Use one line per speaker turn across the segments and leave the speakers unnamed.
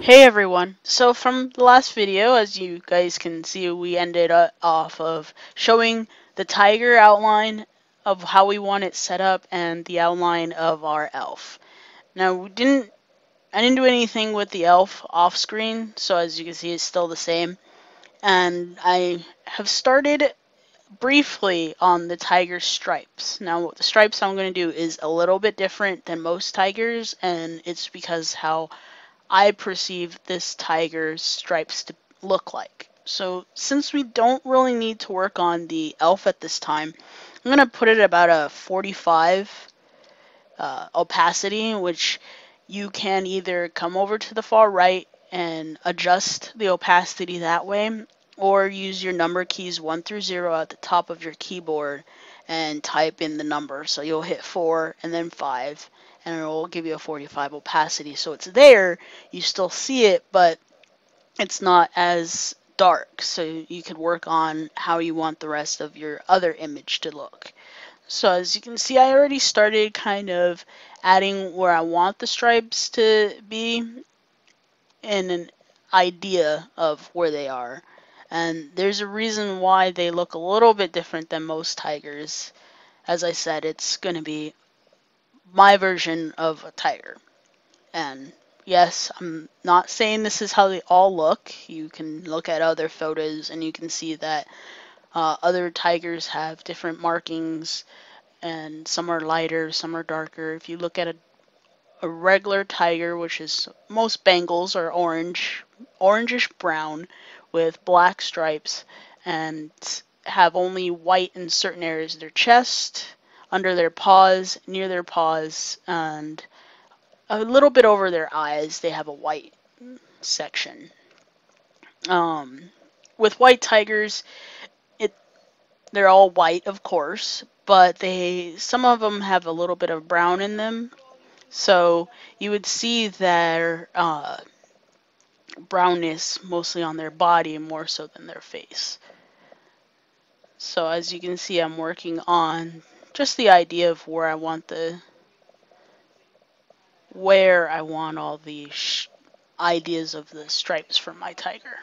Hey everyone! So from the last video, as you guys can see, we ended off of showing the tiger outline of how we want it set up and the outline of our elf. Now I didn't do anything with the elf off screen, so as you can see it's still the same. And I have started briefly on the tiger stripes. Now the stripes I'm going to do is a little bit different than most tigers, and it's because how I perceive this tiger's stripes to look like. So since we don't really need to work on the elf at this time, I'm going to put it about a 45 opacity, which you can either come over to the far right and adjust the opacity that way, or use your number keys 1 through 0 at the top of your keyboard and type in the number. So you'll hit 4 and then 5, and it will give you a 45 opacity. So it's there, you still see it, but it's not as dark. So you could work on how you want the rest of your other image to look. So as you can see, I already started kind of adding where I want the stripes to be and an idea of where they are. And there's a reason why they look a little bit different than most tigers. As I said, it's going to be my version of a tiger. And yes, I'm not saying this is how they all look. You can look at other photos and you can see that other tigers have different markings, and some are lighter, some are darker. If you look at a regular tiger, which is most Bengals, are orangish brown with black stripes, and have only white in certain areas of their chest, under their paws, near their paws, and a little bit over their eyes. They have a white section. With white tigers, it they're all white, of course, but some of them have a little bit of brown in them. So you would see their brownness mostly on their body more so than their face. So as you can see, I'm working on just the idea of where I want all the ideas of the stripes for my tiger.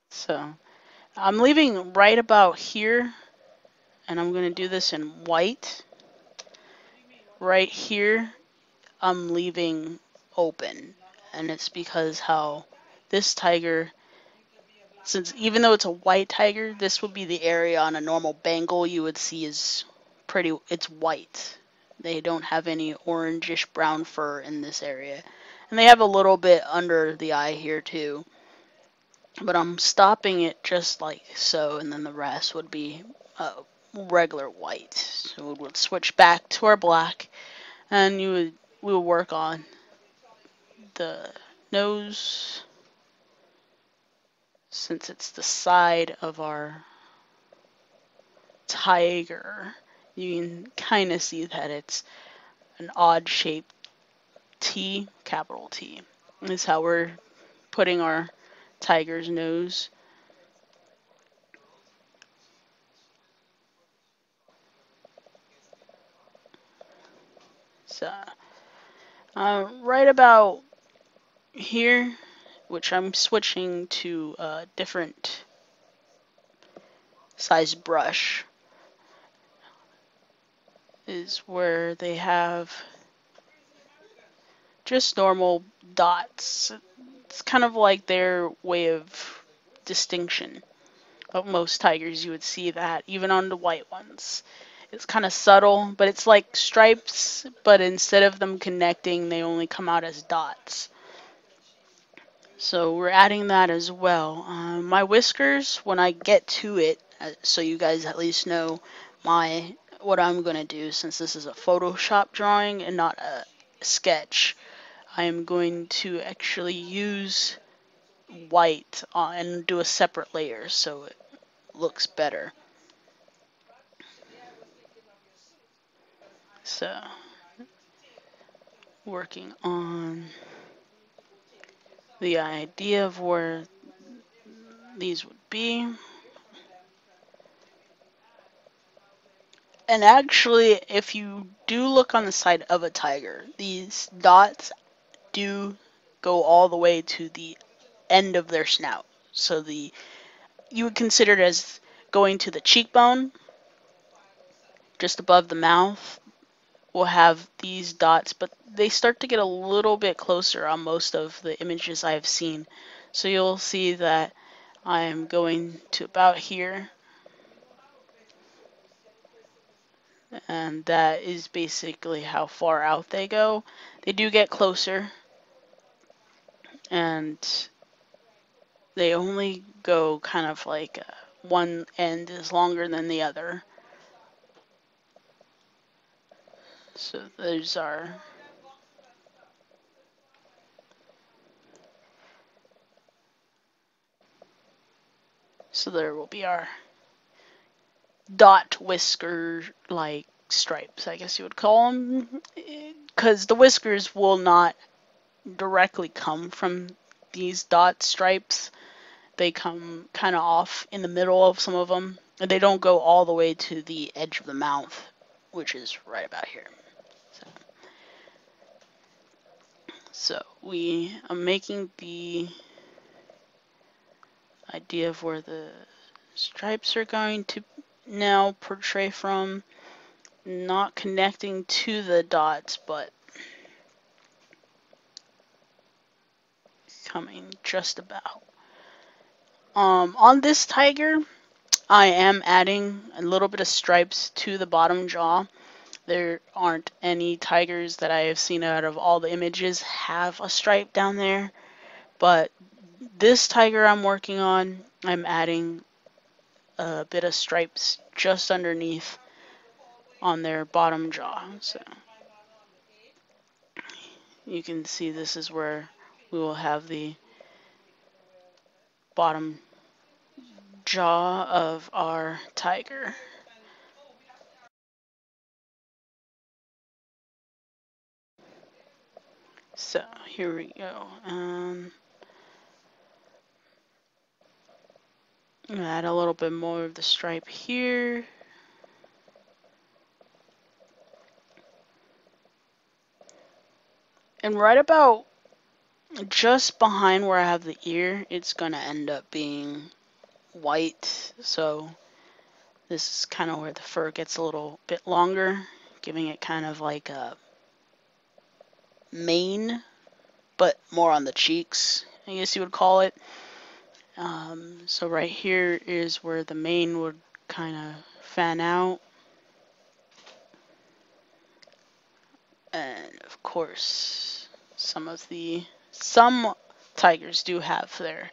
So I'm leaving right about here, and I'm going to do this in white. Right here, I'm leaving open, and it's because how this tiger, since even though it's a white tiger, this would be the area on a normal Bengal you would see is it's white. They don't have any orangish brown fur in this area. And they have a little bit under the eye here too. But I'm stopping it just like so, and then the rest would be regular white. So we would switch back to our black, and we would work on the nose, since it's the side of our tiger. You can kind of see that it's an odd shaped T, capital T. This is how we're putting our tiger's nose. So, right about here, which I'm switching to a different size brush, is where they have just normal dots. It's kind of like their way of distinction. Of most tigers, you would see that, even on the white ones. It's kind of subtle, but it's like stripes, but instead of them connecting, they only come out as dots. So we're adding that as well. My whiskers, when I get to it, so you guys at least know what I'm going to do, since this is a Photoshop drawing and not a sketch. I am going to actually use white and do a separate layer so it looks better. So, working on the idea of where these would be. And actually, if you do look on the side of a tiger, these dots do go all the way to the end of their snout. So you would consider it as going to the cheekbone, just above the mouth. Will have these dots, but they start to get a little bit closer on most of the images I have seen. So you'll see that I'm going to about here, and that is basically how far out they go. They do get closer, and they only go kind of like one end is longer than the other. So those are. So there will be our dot whisker like stripes, I guess you would call them, because the whiskers will not directly come from these dot stripes. They come kind of off in the middle of some of them, and they don't go all the way to the edge of the mouth, which is right about here. So we are making the idea of where the stripes are going to now portray from, not connecting to the dots, but coming just about. On this tiger, I am adding a little bit of stripes to the bottom jaw. There aren't any tigers that I have seen out of all the images have a stripe down there, but this tiger I'm working on, I'm adding a bit of stripes just underneath on their bottom jaw. So you can see this is where we will have the bottom jaw of our tiger. So here we go. Add a little bit more of the stripe here. And right about just behind where I have the ear, it's going to end up being white. So this is kind of where the fur gets a little bit longer, giving it kind of like a mane, but more on the cheeks, I guess you would call it. So right here is where the mane would kind of fan out. And of course, some tigers do have their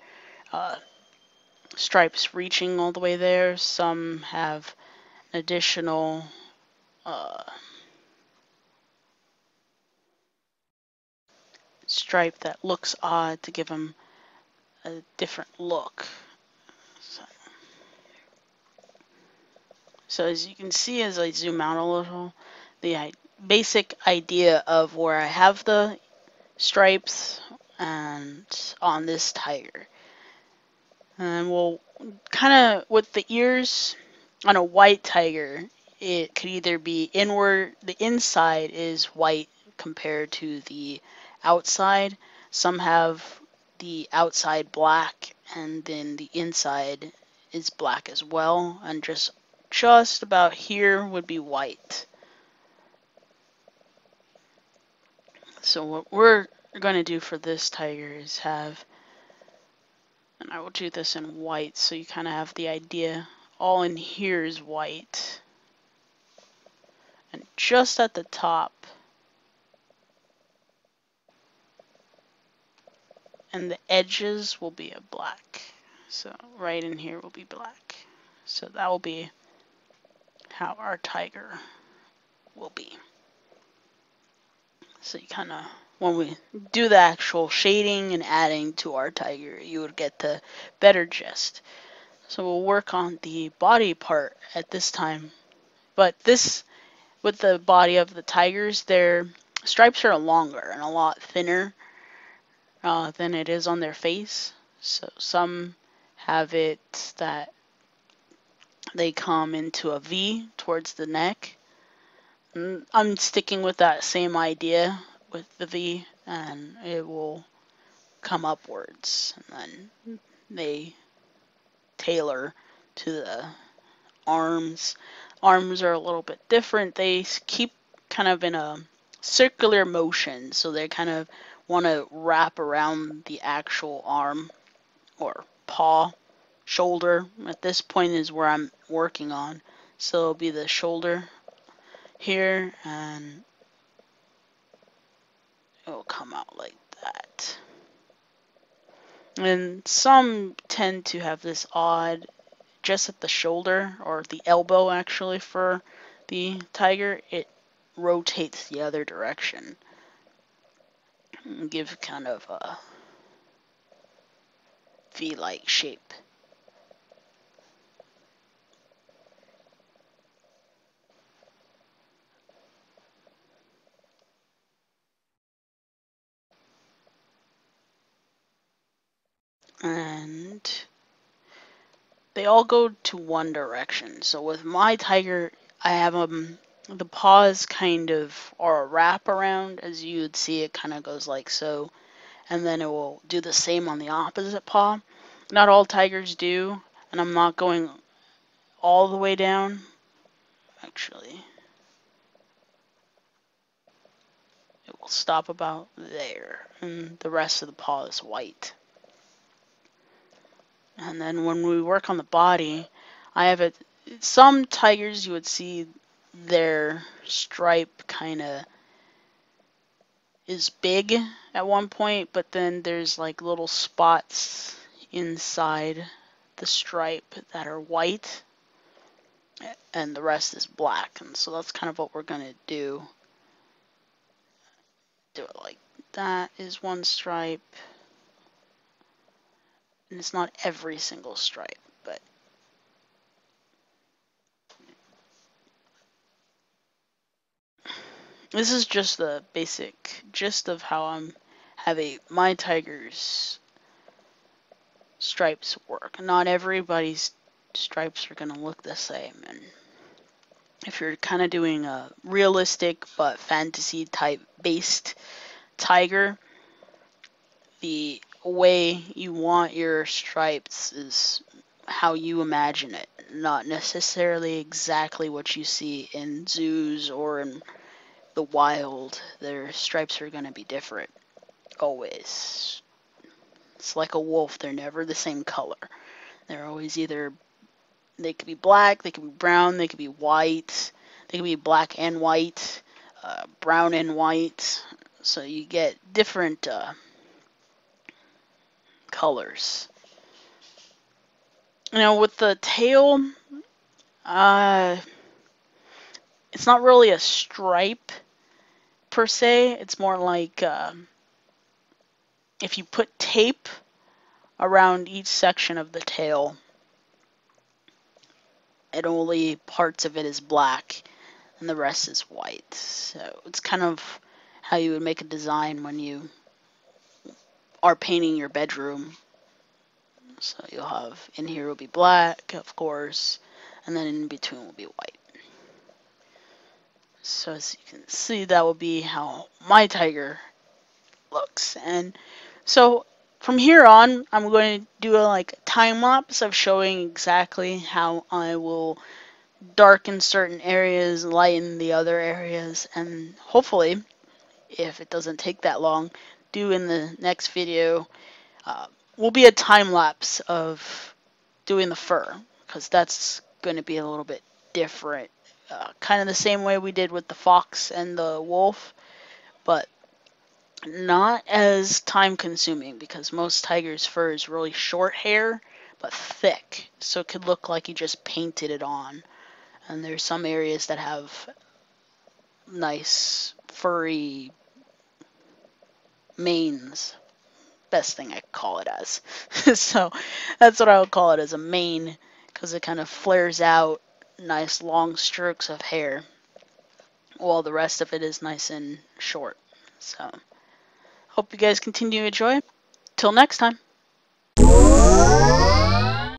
stripes reaching all the way there. Some have an additional stripe that looks odd to give them a different look. So as you can see, as I zoom out a little, the basic idea of where I have the stripes and on this tiger. And we'll kind of, with the ears on a white tiger, it could either be inward, the inside is white compared to the outside. Some have the outside black, and then the inside is black as well, and just about here would be white. So what we're going to do for this tiger is have, and I will do this in white so you kind of have the idea, all in here is white. And just at the top, and the edges will be a black. So right in here will be black. So that will be how our tiger will be. So you kind of, when we do the actual shading and adding to our tiger, you would get the better gist. So we'll work on the body part at this time. But this, with the body of the tigers, their stripes are longer and a lot thinner than it is on their face. So some have it that they come into a V towards the neck. I'm sticking with that same idea with the V, and it will come upwards, and then they tailor to the arms. Arms are a little bit different. They keep kind of in a circular motion, so they kind of want to wrap around the actual arm or paw, shoulder. At this point is where I'm working on. So it'll be the shoulder here, and it'll come out like that. And some tend to have this odd, just at the shoulder, or the elbow actually for the tiger, it rotates the other direction. And give kind of a V-like shape. And they all go to one direction. So with my tiger, I have the paws kind of are a wrap around, as you would see. It kind of goes like so, and then it will do the same on the opposite paw. Not all tigers do, and I'm not going all the way down. Actually, it will stop about there, and the rest of the paw is white. And then when we work on the body, I have some tigers you would see their stripe kind of is big at one point, but then there's like little spots inside the stripe that are white, and the rest is black. And so that's kind of what we're gonna do. Do it like that is one stripe, and it's not every single stripe, but this is just the basic gist of how I'm having my tigers stripes work. Not everybody's stripes are gonna look the same, and if you're kind of doing a realistic but fantasy type based tiger, the way you want your stripes is how you imagine it, not necessarily exactly what you see in zoos or in the wild. Their stripes are going to be different, always. It's like a wolf, they're never the same color. They're always either, they could be black, they could be brown, they could be white, they could be black and white, brown and white. So you get different colors. Now with the tail, it's not really a stripe per se. It's more like if you put tape around each section of the tail, and only parts of it is black and the rest is white. So it's kind of how you would make a design when you are painting your bedroom. So you'll have, in here will be black, of course, and then in between will be white. So as you can see, that will be how my tiger looks. And so from here on, I'm going to do a time lapse of showing exactly how I will darken certain areas, lighten the other areas, and hopefully, if it doesn't take that long, do in the next video will be a time lapse of doing the fur, because that's going to be a little bit different. Kind of the same way we did with the fox and the wolf, but not as time consuming, because most tigers' fur is really short hair but thick, so it could look like you just painted it on. And there's some areas that have nice furry manes. Best thing I could call it as. So that's what I would call it, as a mane, because it kind of flares out, nice long strokes of hair, while the rest of it is nice and short. So hope you guys continue to enjoy. Till next time.